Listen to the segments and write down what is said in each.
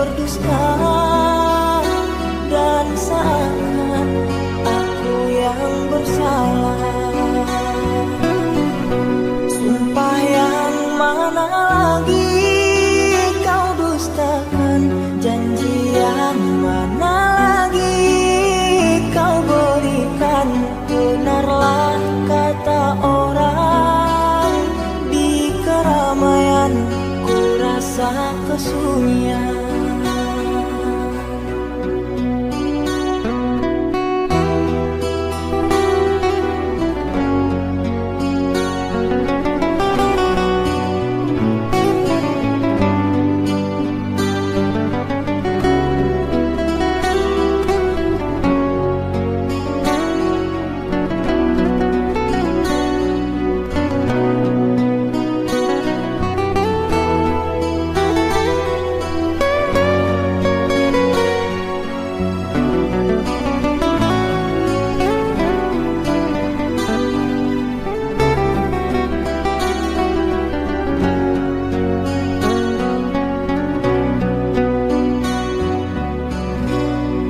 berdusta, dan seakan aku yang bersalah. Sumpah yang mana lagi kau dustakan, janji yang mana lagi kau berikan. Benarlah kata orang, di keramaian ku rasa kesunyian.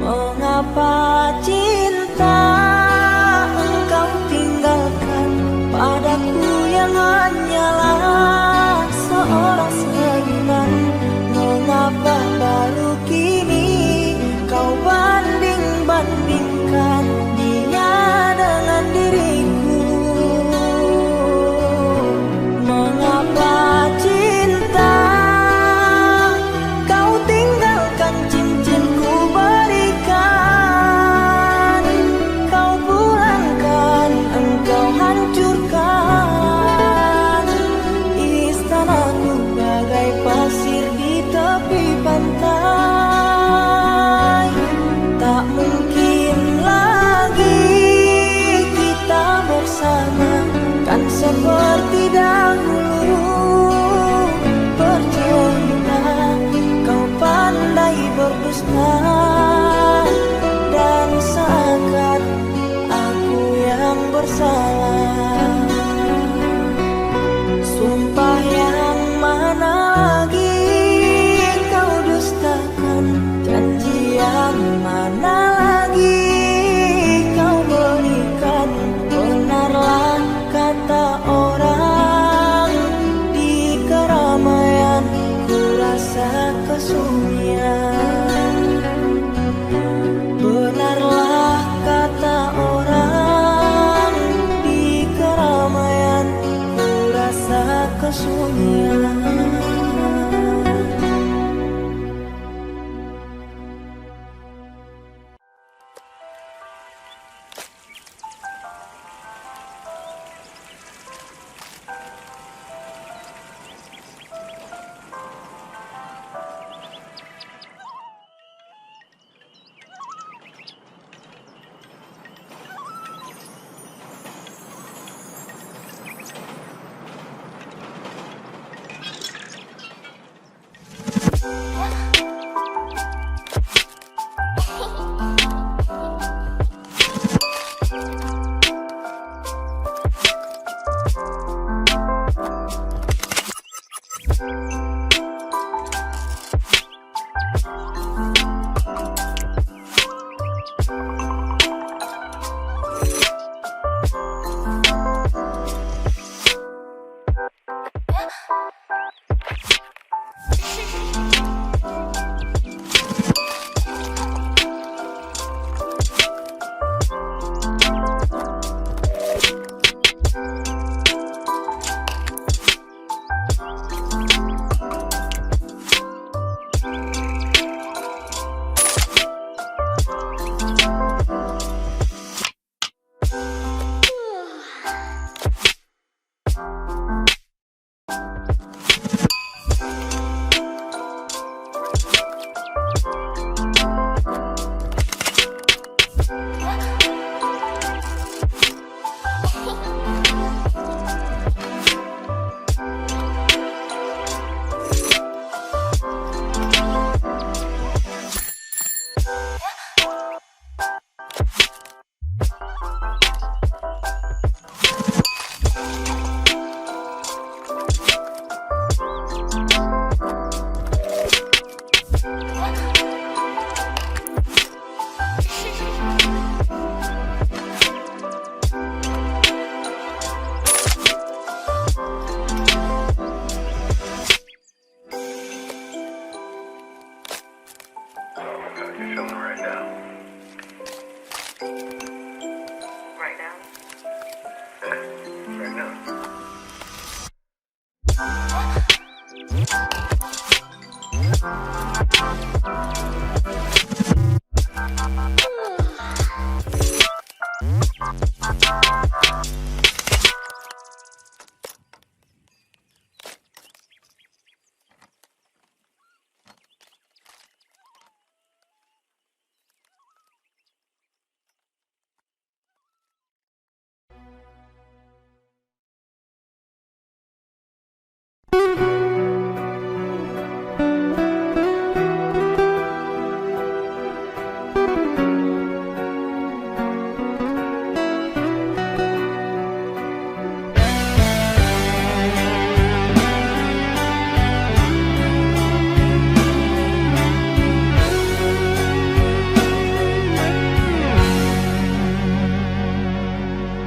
Mengapa cinta engkau tinggalkan padaku yang hanyalah seorang seniman? Mengapa baru kini kau banding-bandingkan dia dengan diriku? Mengapa cinta kau tinggalkan cincinku berikan? Kau pulangkan, engkau hancurkan istanaku bagai pasir di tepi pantai. Tak mungkin lagi kita bersama, kan seperti dahulu. Percayalah, kau pandai berdusta, dan seakan aku yang bersalah. Sumpah yang mana lagi kau dustakan, janji yang mana lagi kau berikan. Benarlah kata orang, di keramaian ku rasa kesunyian. Benarlah kata orang, di keramaian ku rasa kesunyian.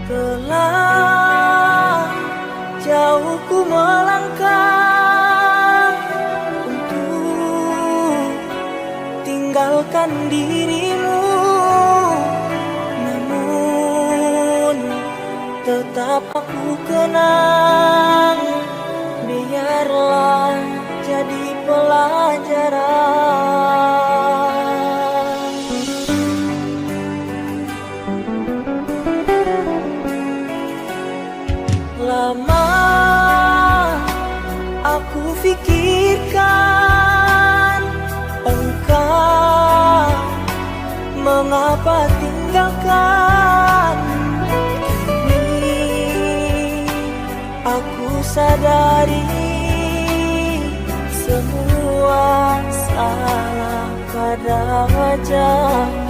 Telah jauh ku melangkah untuk tinggalkan dirimu, namun tetap aku kenang. Biarlah jadi pelajaran. Lama aku pikirkan engkau mengapa tinggalkan. Kini aku sadari semua salah pada wajahmu.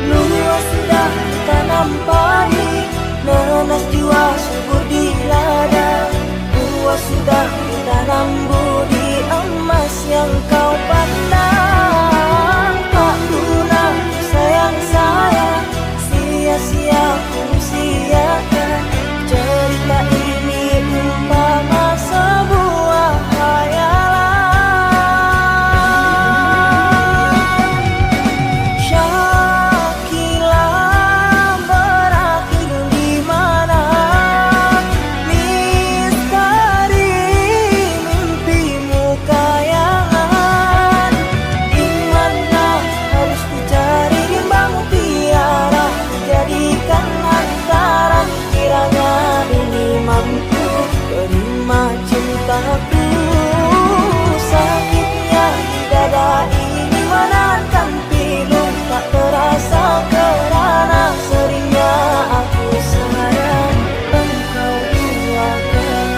Luas sudah tanam padi, nanas jua subur di ladang. Luas sudah tanam budi emas yang kau pandang. Tak guna sayang saya, sia-sia ku siakan. Cerita ini umpama sebuah khayalan. Syakila berakhir di mana? Misteri mimpimu kayangan. Di mana harus ku cari rimbang tiara, jadikan antara. Kiranya ini mampu terima cintaku. Sakitnya di dada ini menantang pilu, tak terasa kerana seringnya aku sayang engkau duakan.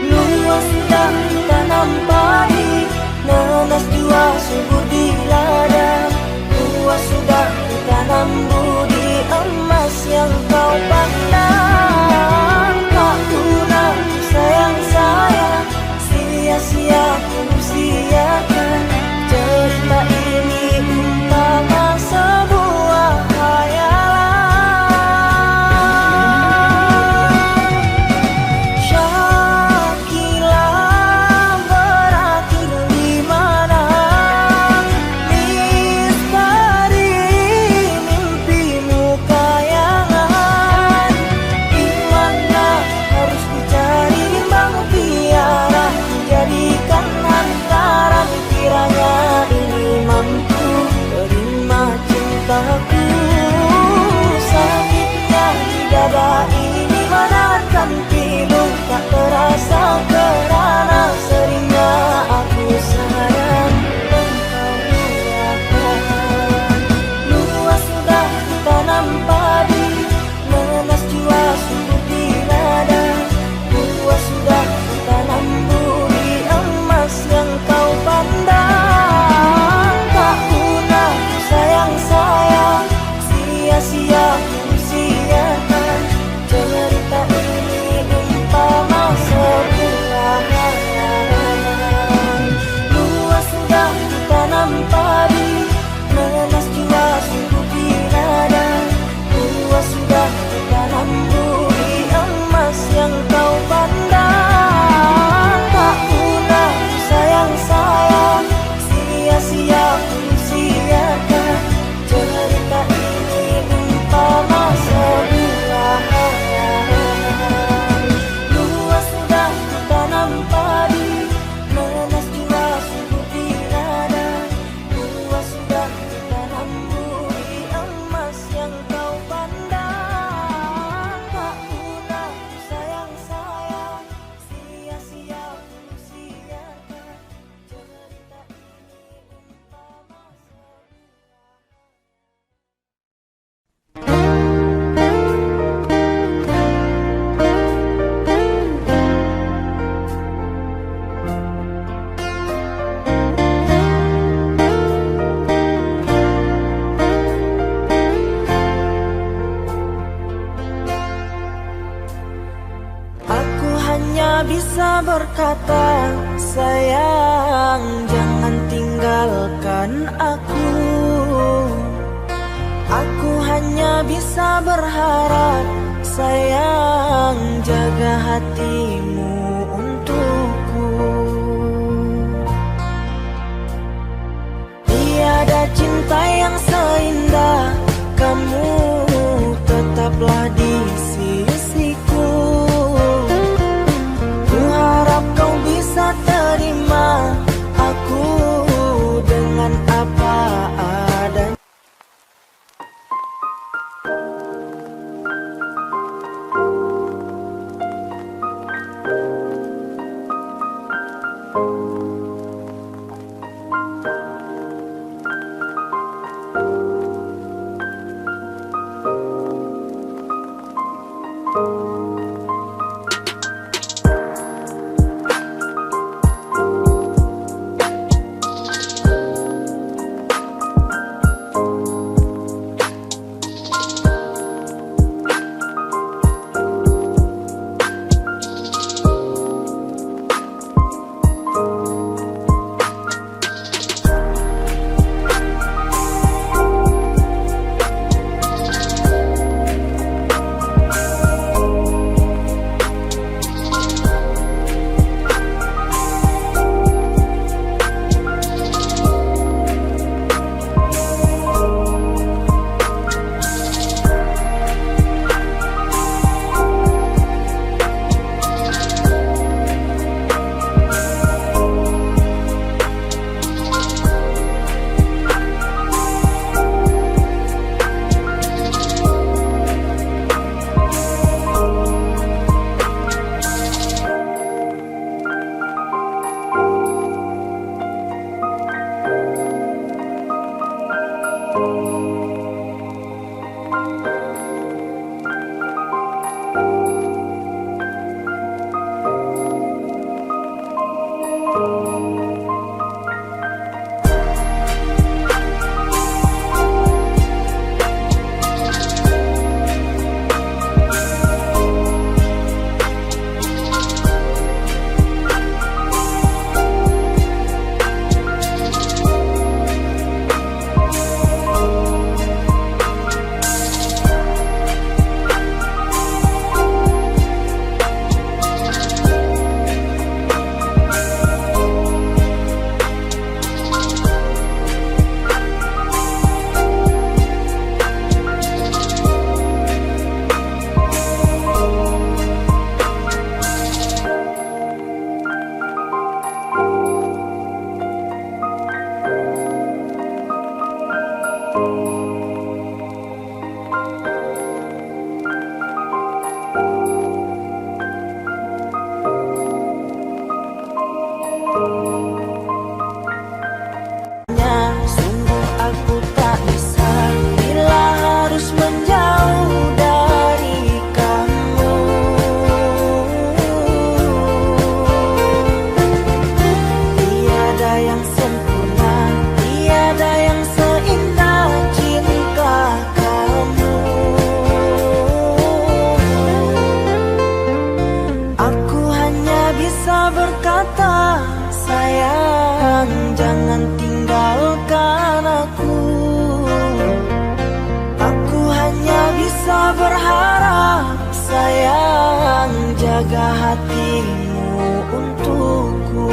Luas sudah tanam padi, nanas jua subur di ladang. Luas sudah tanam budi emas yang kau pandang. Tak guna sayang saya, sia-sia ku siakan. Cerita ini umpama sebuah khayalan. Syakila berakhir di mana? Misteri mimpimu kayangan. hanya bisa berkata, sayang jangan tinggalkan aku. Aku hanya bisa berharap, sayang jaga hatimu untukku. Tiada cinta yang seindah kamu, tetaplah di sisiku. Ku harap kau bisa terima aku dengan apa adanya. Sungguh aku tak bisa bila harus menjauh dari kamu. Tiada yang sempurna, tiada yang seindah cinta kamu. Aku hanya bisa berkata, sayang jangan tinggalkan aku. Aku hanya bisa berharap, sayang jaga hatimu untukku.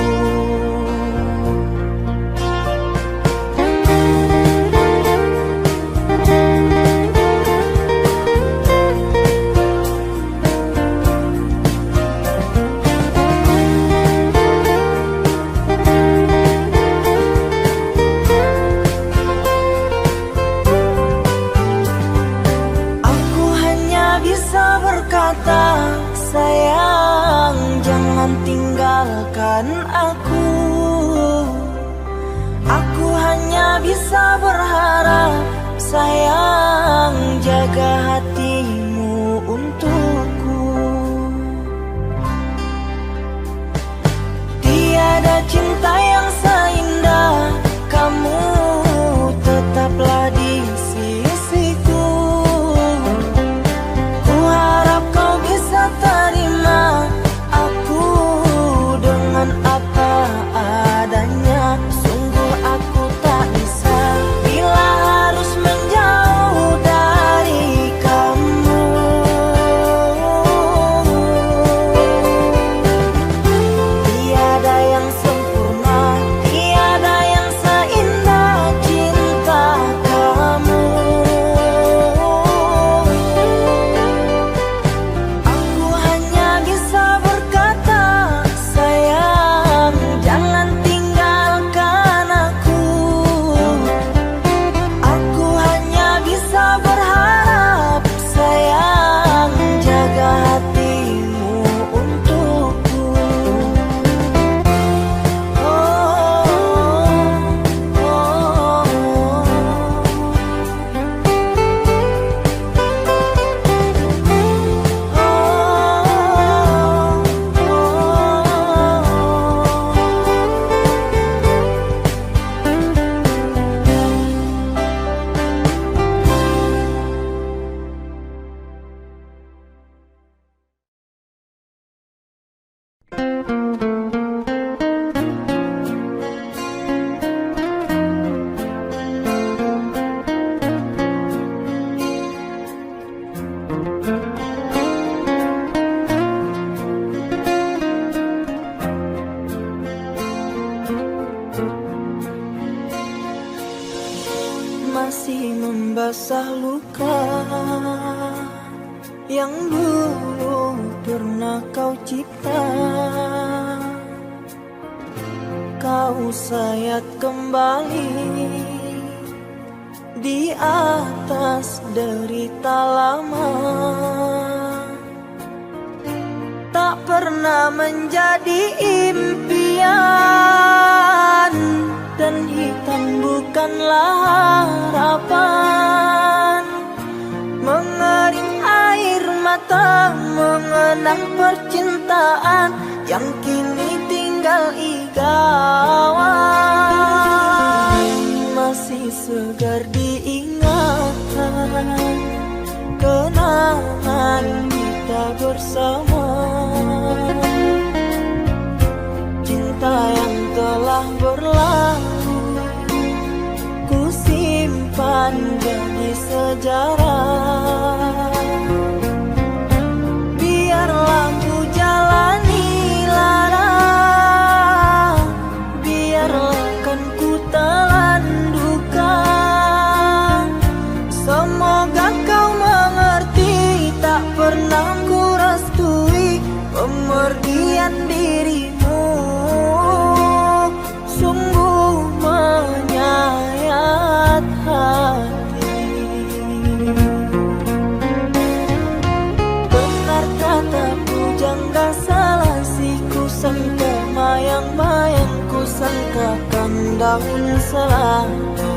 Sayang jangan tinggalkan aku. Aku hanya bisa berharap, sayang jaga hatimu untukku. Tiada cinta yang seindah kamu, tetaplah di sisiku. Ku harap kau bisa terima aku Masih membasah luka yang dulu pernah kau cipta. Kau sayat kembali di atas derita lama. Tak pernah menjadi impian, dan hitam bukanlah harapan. Mengering air mata mengenang percintaan yang kini tinggal igauan. Masih segar diingatan kenangan kita bersama. Cinta yang telah berlalu ku simpan jadi sejarah. Biarlah ku jalani lara, biarlah kan ku telan duka. Semoga kau mengerti, tak pernah ku restui pemergian dirimu. Sungguh menyayat hati. Benar kata pujangga Selasih, ku sangka mayang-mayang, ku sangkakan daun selada.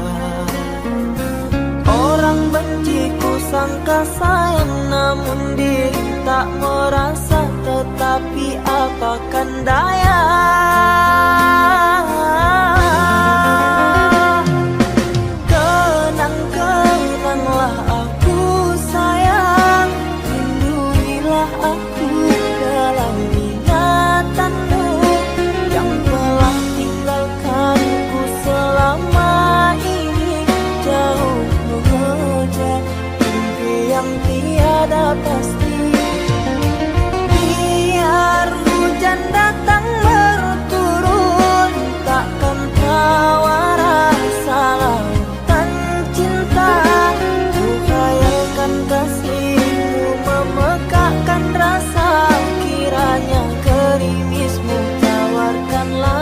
Orang benci ku sangka sayang, namun diri tak merasa. Tetapi apakan daya, kenang-kenanglah aku sayang. Lindungilah aku dalam ingatanmu yang telah tinggalkanku selama ini. Jauh mengejar mimpi yang tiada pasti. Biar hujan datang berturun, takkan tawa rasa lautan cinta. Ku khayalkan kasihmu memekakkan rasa, kiranya gerimismu tawarkan lautan.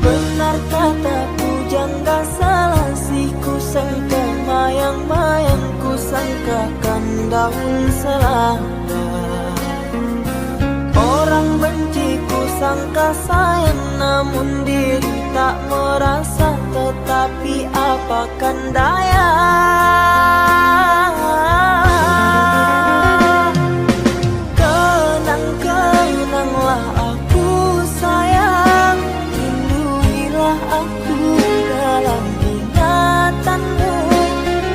Benar kata pujangga Selasih, ku sangka mayang-mayang, ku sangkakan daun selada. Orang benci ku sangka sayang, namun diri tak merasa. Tetapi apakan daya, kenang-kenanglah aku sayang. Lindungilah aku dalam ingatanmu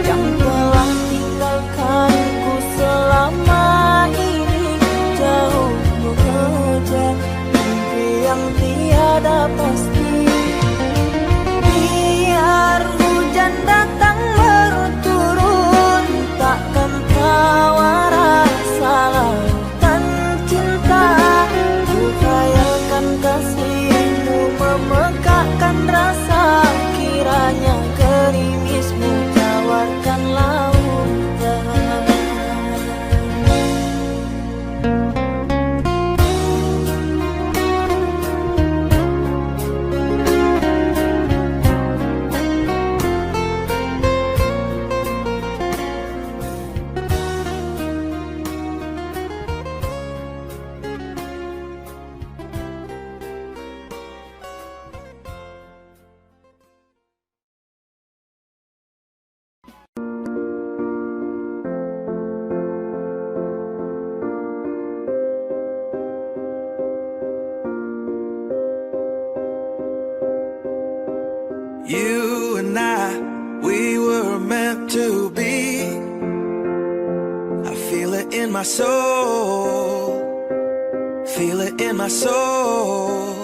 yang telah tinggalkanku selama ini. Jauh mengejar mimpi yang tiada pasti. Biar hujan datang berturun, takkan You and I, we were meant to be. I feel it in my soul, feel it in my soul.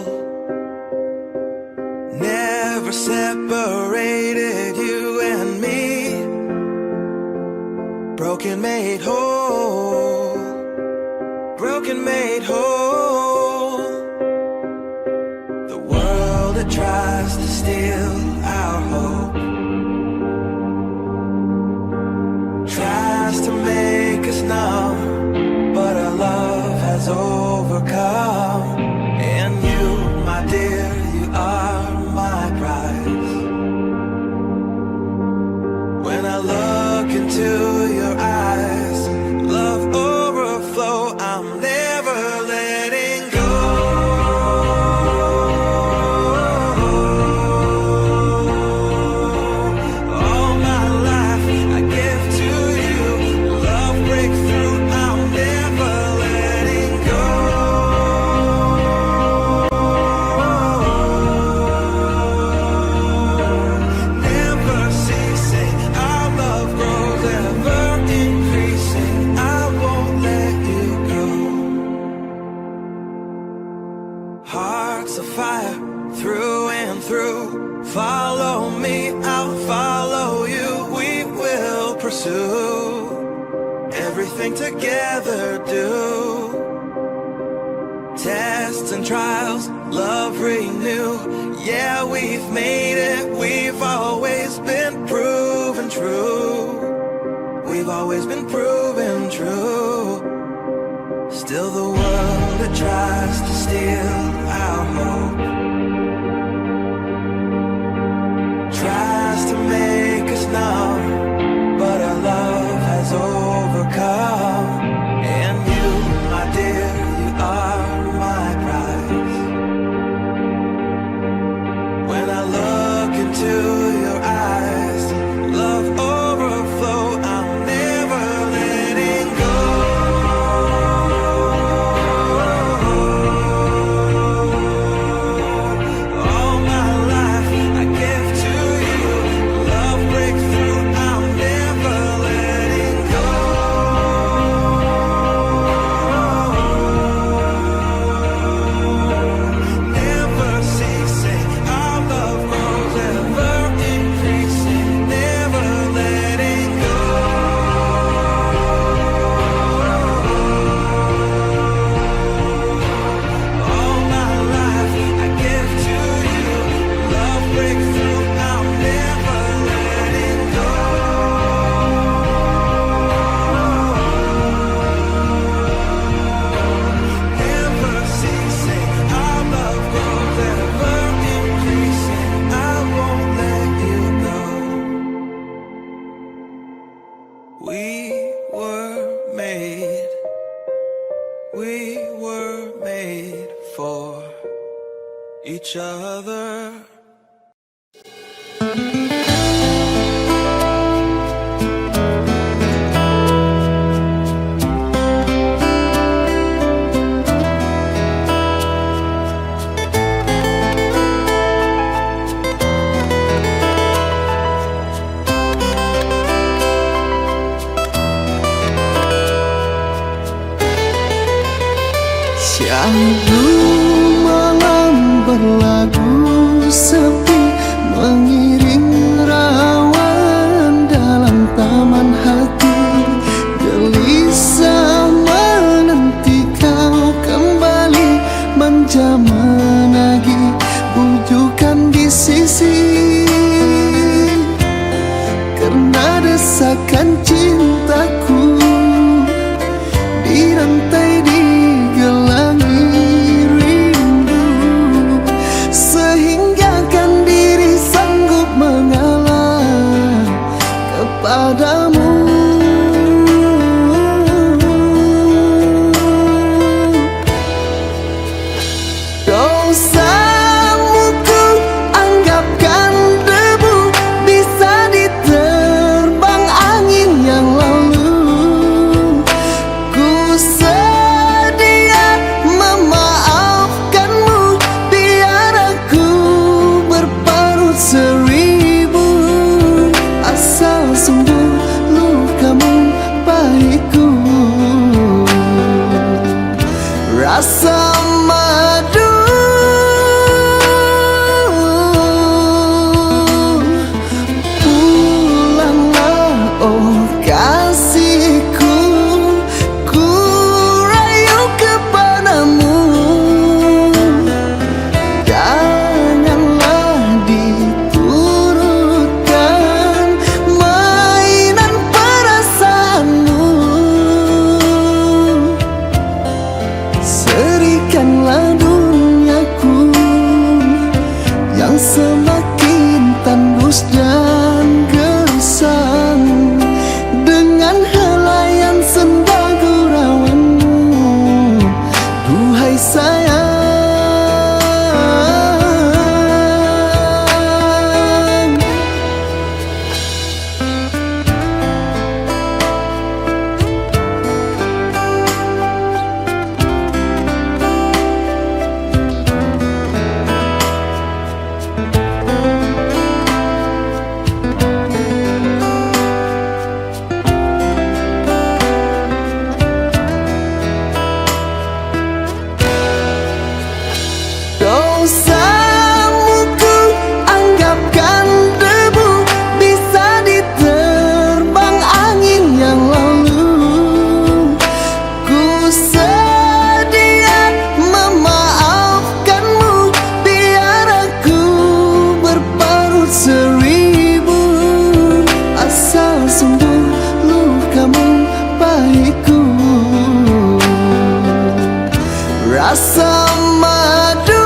Never separated, you and me. Broken made whole, broken made whole. The world that tries to steal our hope tries to make us numb, but our love has overcome. And you, my dear, you are my prize. When I look into your eyes, love overflow, I'm never letting go. All my life I give to you, love breakthrough, I'm never letting go. Never ceasing, our love grows ever increasing, I won't let you go. Hearts of fire through and through, follow me, I'll follow you. We will pursue everything together, do tests and trials, love renew. Yeah, we've made it, we've always been proven true. We've always been proven true. Still the world that tries to steal our hope tries to make us numb, but our love has overcome. And you, my dear, you are my prize. When I look into your eyes, love overflow, I'm never letting go. All my life I give to you, love breakthrough, I'm never letting go. Never ceasing, our love grows ever increasing, never letting go. All my life I give to you, love breakthrough, I'm never letting go. Never ceasing, our love grows ever increasing, I won't let you go. We were made for each other. Syahdu malam berlagu sepi, mengiring rawan dalam taman hati. Gelisah menanti kau kembali, manja menagih bujukan di sisi. Karena desakan cintaku dirantai digelangi rindu, sehingga kan diri sanggup mengalah kepadamu. Dosamu ku anggapkan debu, bisa diterbang angin yang lalu. Ku sedia memaafkanmu, biar aku berparut seri. madu. Pulanglah oh kasihku, ku rayu kepadamu. Janganlah diturutkan mainan perasaanmu. Serikanlah duniaku yang semakin tandus dan gersang dengan helaian senda gurauanmu. Duhai sayang, dosamu ku anggapkan debu, bisa diterbang angin yang lalu. Ku sedia memaafkanmu, biar aku berparut seribu, asal sembuh lukamu baikku. Rasa madu,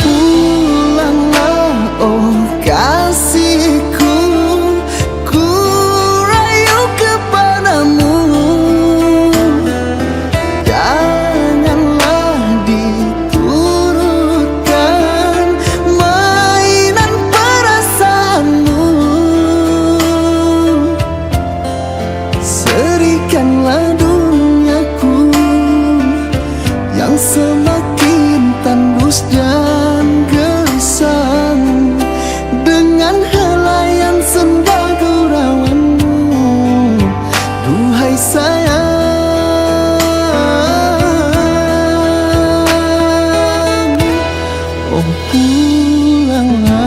pulanglah oh kasihku, ku rayu kepadamu. Janganlah diturutkan mainan perasaanmu. Serikanlah duniaku yang semakin tandus dan gersang dengan helaian senda gurauanmu. Duhai sayang, oh pulanglah.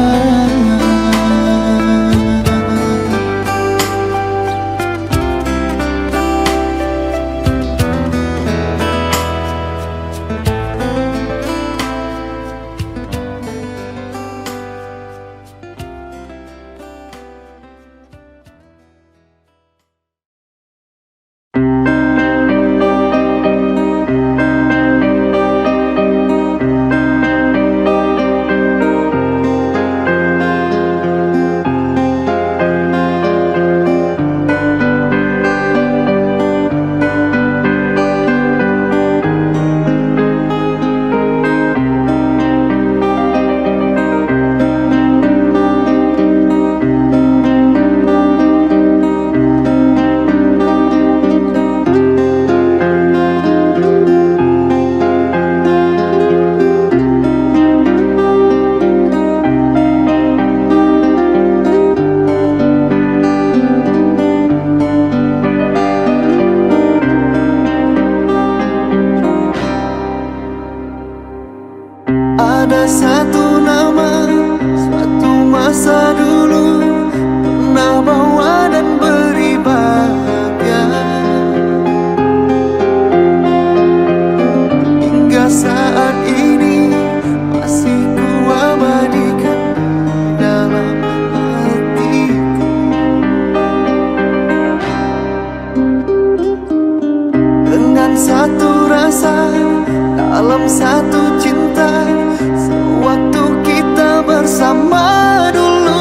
Ada satu nama, suatu masa dulu pernah bawa dan beri bahagia. Hingga saat ini masih ku abadikan dalam hatiku. Dengan satu rasa, dalam satu cinta, sewaktu kita bersama dulu.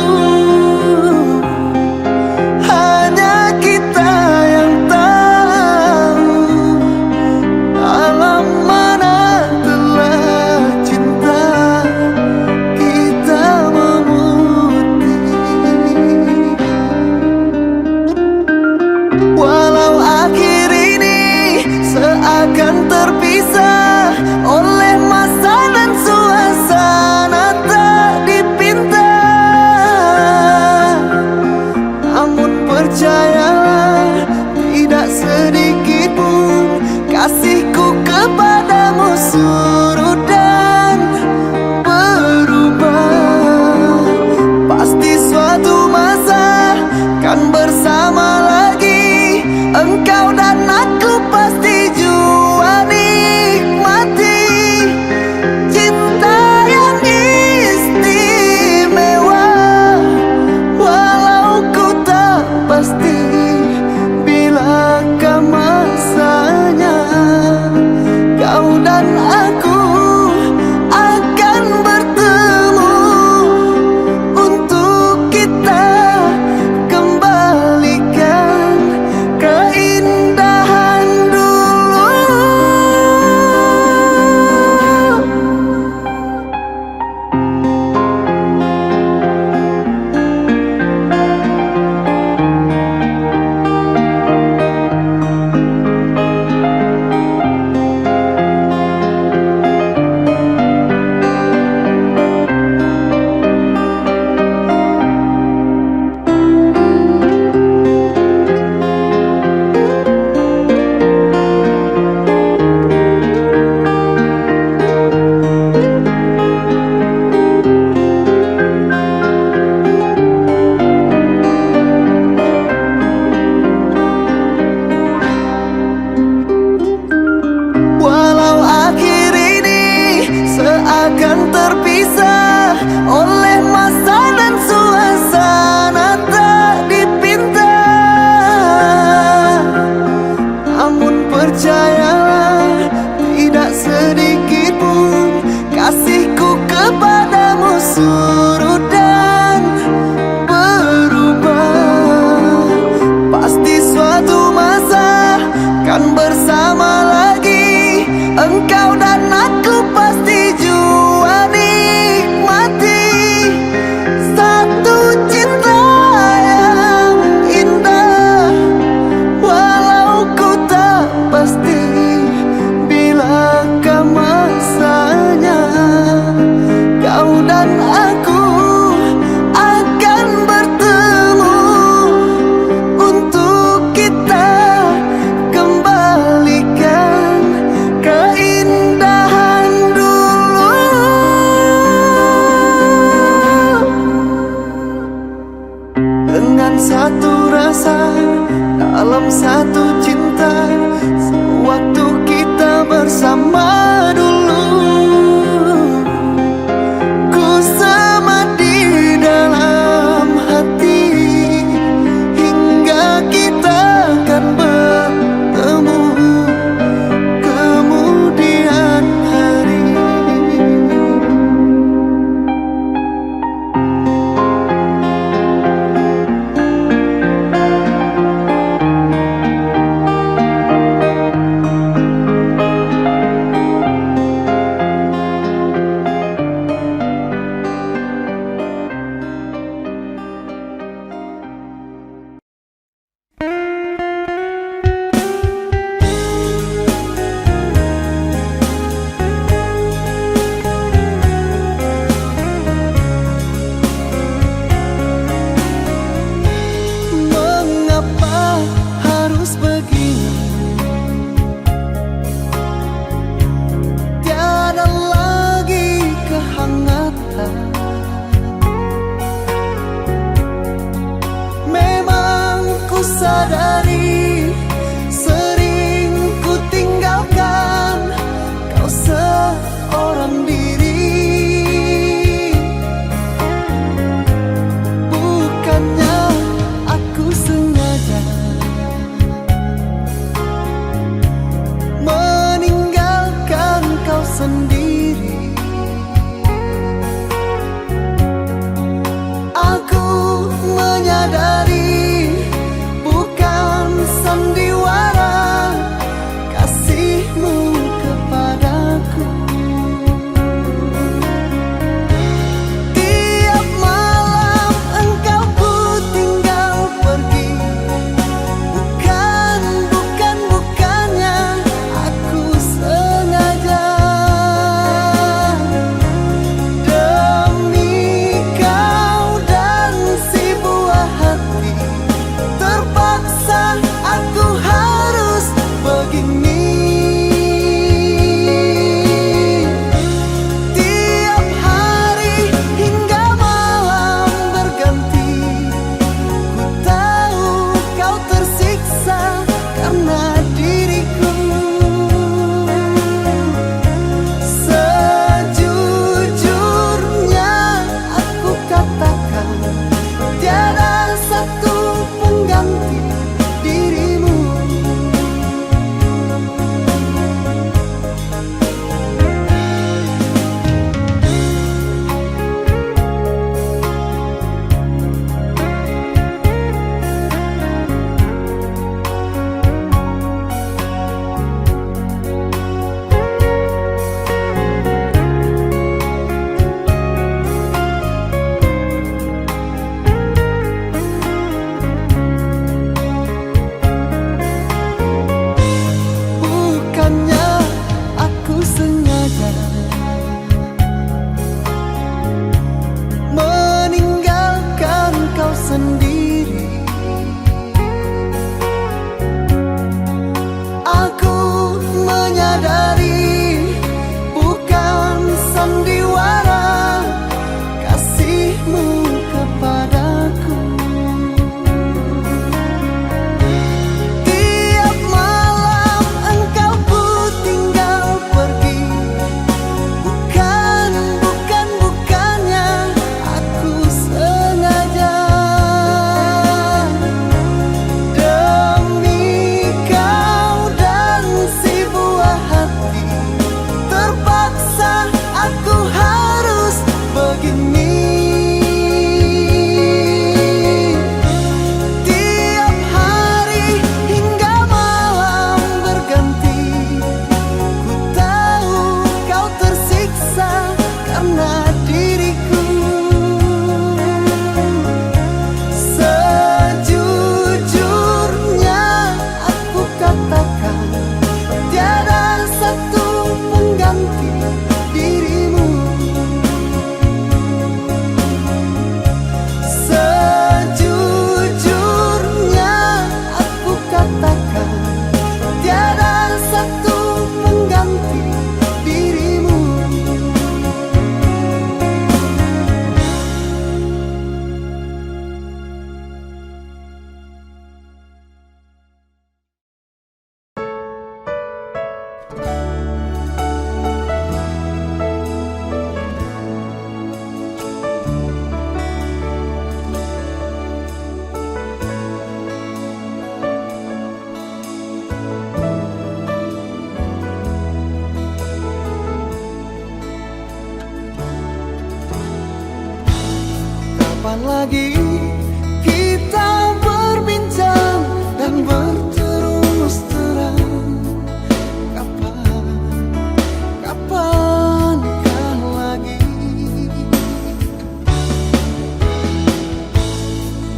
Hanya kita yang tahu alam mana telah cinta kita memutih. Walau akhir ini seakan terpisah oleh masa dan suasana tak dipinta, Engkau dan aku pasti jua nikmati cinta yang istimewa. Walau ku tak pasti bilakah masanya, kau dan aku akan bertemu untuk kita kembalikan keindahan dulu. Walau akhir ini seakan terpisah oleh masa dan suasana tak dipinta, namun percayalah tidak sedikit pun kasihku kepadamu surut dan berubah. Pasti suatu masa kan bersama lagi, engkau dan aku pasti jua nikmati satu cinta yang indah. Walau ku tak pasti bilakah masanya, kau dan aku akan bertemu untuk kita kembalikan diriku. Sejujurnya aku katakan tiada satu pengganti dirimu. Bukannya aku sengaja meninggalkan kau sendiri. Aku menyadari bukan sandiwara kasihmu kepadaku. Tiap malam engkau ku tinggal pergi. Bukannya aku sengaja. Demi kau dan si buah hati, terpaksa aku harus begini. Tiap hari hingga malam berganti, ku tahu kau tersiksa karena diriku. Sejujurnya aku katakan tiada satu pengganti dirimu. Sejujurnya aku katakan tiada satu pengganti dirimu. Kapan lagi kita berbincang dan berterus terang? Kapankah lagi?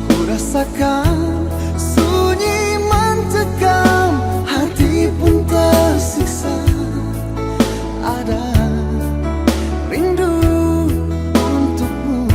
Ku rasakan sunyi mencekam, hati pun tersiksa. Ada rindu untukmu.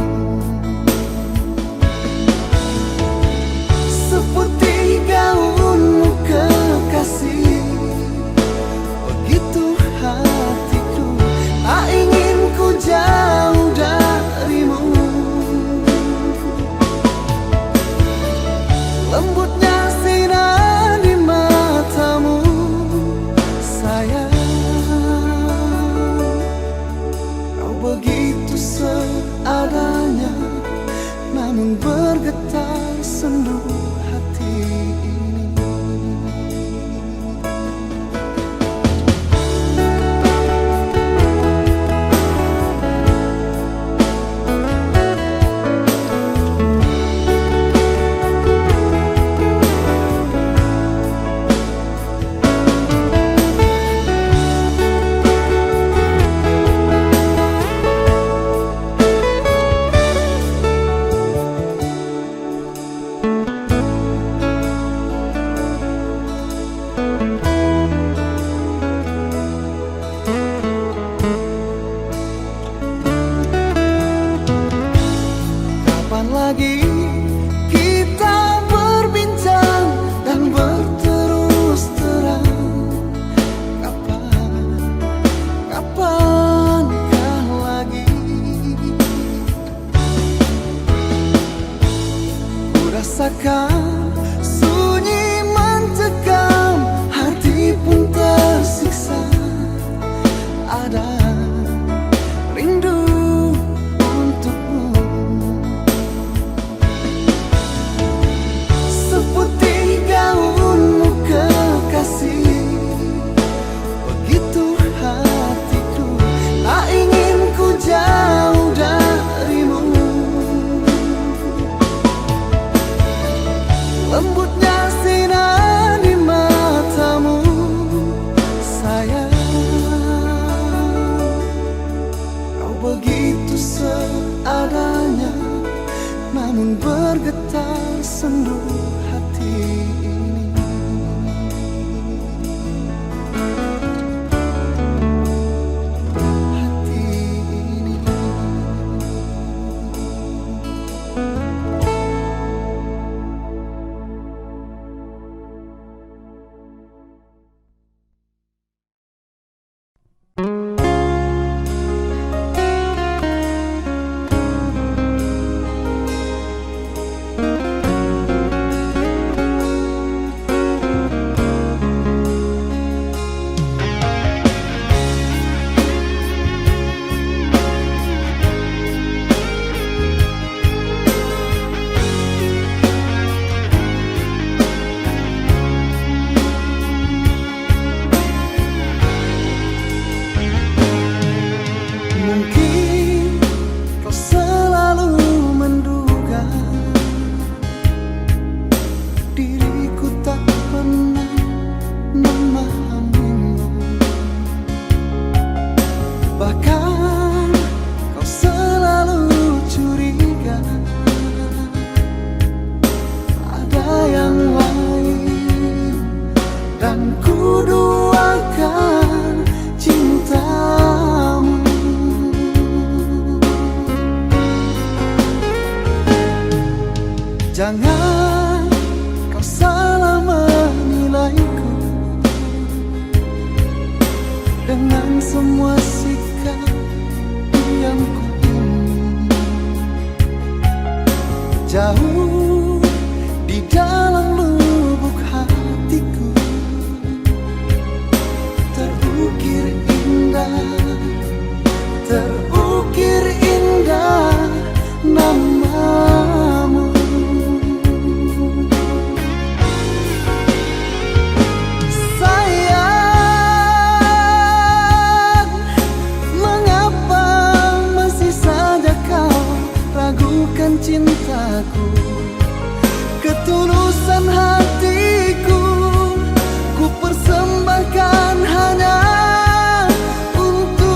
semua sikap yang ku ingin. Jauh di dalam lubuk hatiku terukir indah namamu. Sayang, mengapa masih saja kau ragukan cintaku? Ketulusan hatiku ku persembahkan hanya untukmu.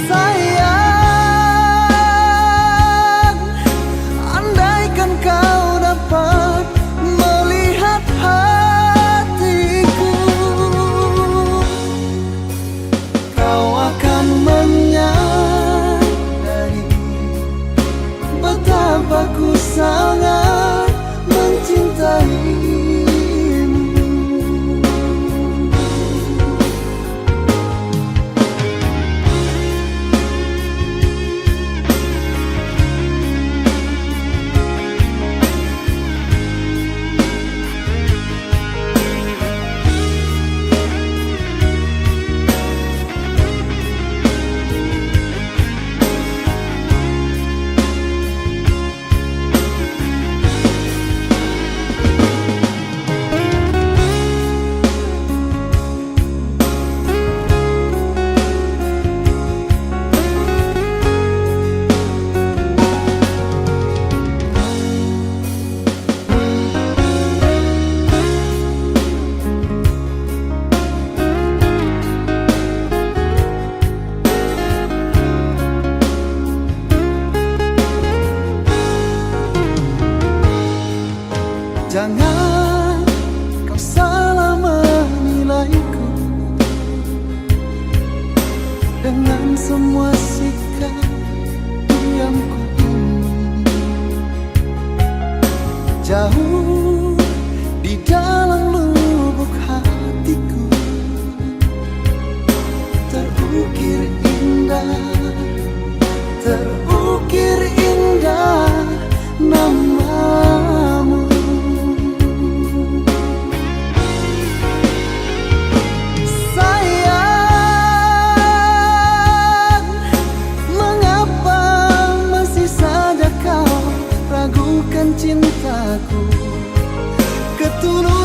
Sayang, andaikan kau dapat melihat hatiku, kau akan menyadari betapa ku sangat mencintaimu. Jangan kau salah menilaiku dengan semua sikap yang ku ingin. Jauh di dalam lubuk hatiku terukir indah namamu. Cintaku, ketulusan